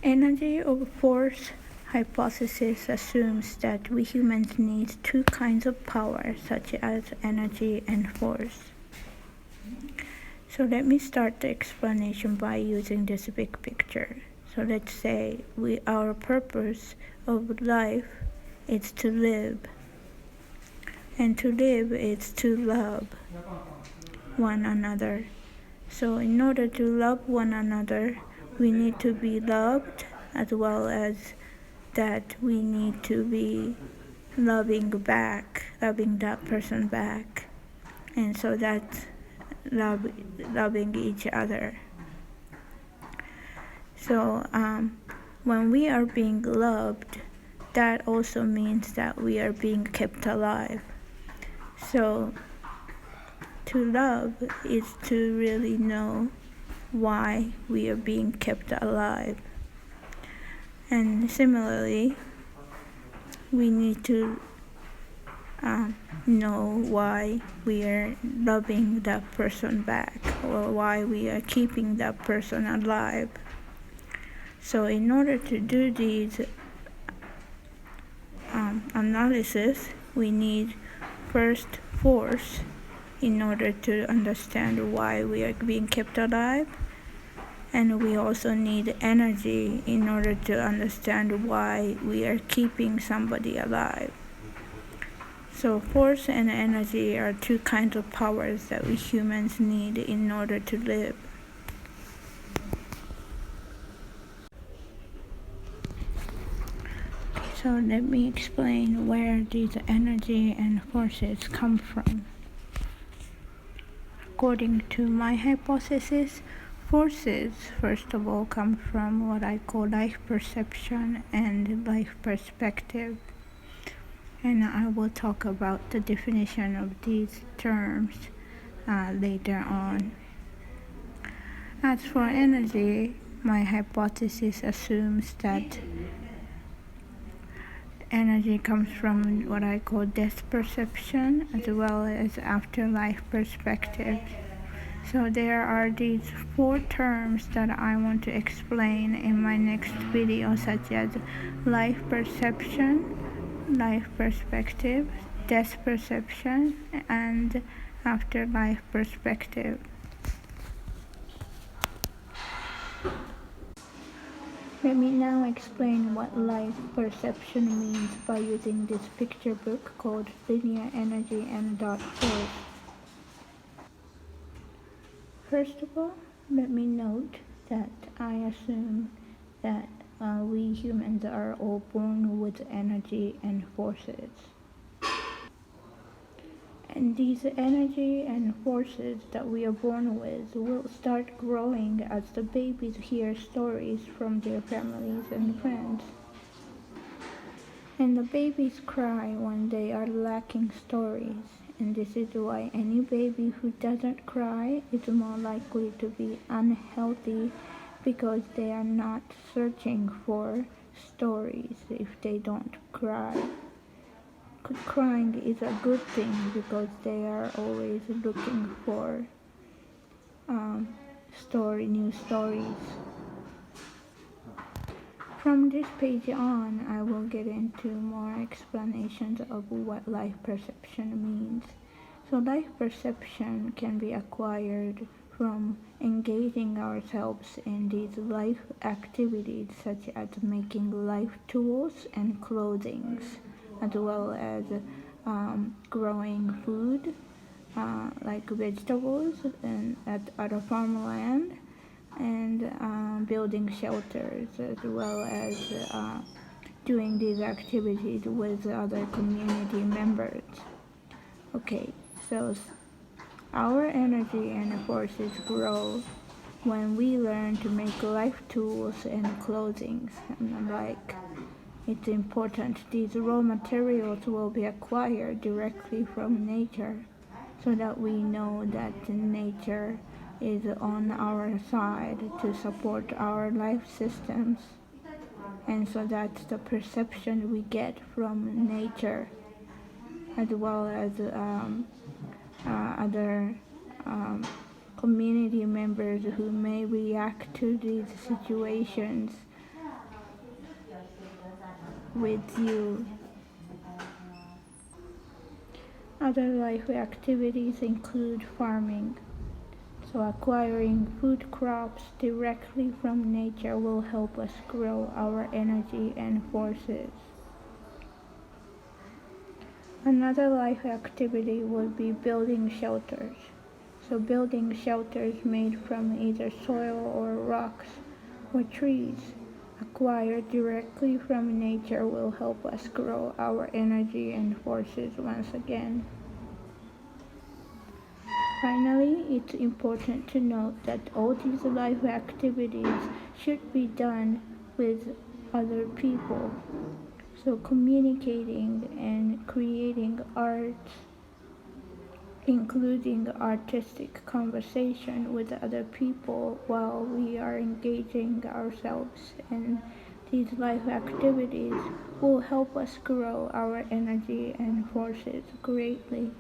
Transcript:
Energy of force hypothesis assumes that we humans need two kinds of power, such as energy and force. So let me start the explanation by using this big picture. So let's say our purpose of life is to live. And to live is to love one another. So in order to love one another, we need to be loved, as well as that we need to be loving that person back. And so that's loving each other. So when we are being loved, that also means that we are being kept alive. So to love is to really know why we are being kept alive. And similarly, we need to know why we are loving that person back, or why we are keeping that person alive. So in order to do these analysis, we need first force in order to understand why we are being kept alive. And we also need energy in order to understand why we are keeping somebody alive. So force and energy are two kinds of powers that we humans need in order to live. So let me explain where these energy and forces come from. According to my hypothesis, forces, first of all, come from what I call life perception and life perspective. And I will talk about the definition of these terms later on. As for energy, my hypothesis assumes that energy comes from what I call death perception, as well as afterlife perspective. So there are these 4 terms that I want to explain in my next video, such as life perception, life perspective, death perception, and afterlife perspective. Let me now explain what life perception means by using this picture book called Linear Energy and Dot Force. First of all, let me note that I assume that we humans are all born with energy and forces. And these energy and forces that we are born with will start growing as the babies hear stories from their families and friends. And the babies cry when they are lacking stories. And this is why any baby who doesn't cry is more likely to be unhealthy, because they are not searching for stories if they don't cry. Crying is a good thing because they are always looking for new stories. From this page on, I will get into more explanations of what life perception means. So life perception can be acquired from engaging ourselves in these life activities, such as making life tools and clothing, as well as growing food like vegetables at a farmland, and building shelters, as well as doing these activities with other community members. Okay, so our energy and forces grow when we learn to make life tools and clothing. And like, it's important these raw materials will be acquired directly from nature, so that we know that nature is on our side to support our life systems. And so that's the perception we get from nature, as well as other community members who may react to these situations with you. Other life activities include farming. So acquiring food crops directly from nature will help us grow our energy and forces. Another life activity would be building shelters. So building shelters made from either soil or rocks or trees acquired directly from nature will help us grow our energy and forces once again. Finally, it's important to note that all these life activities should be done with other people. So communicating and creating art, including artistic conversation with other people while we are engaging ourselves in these life activities will help us grow our energy and forces greatly.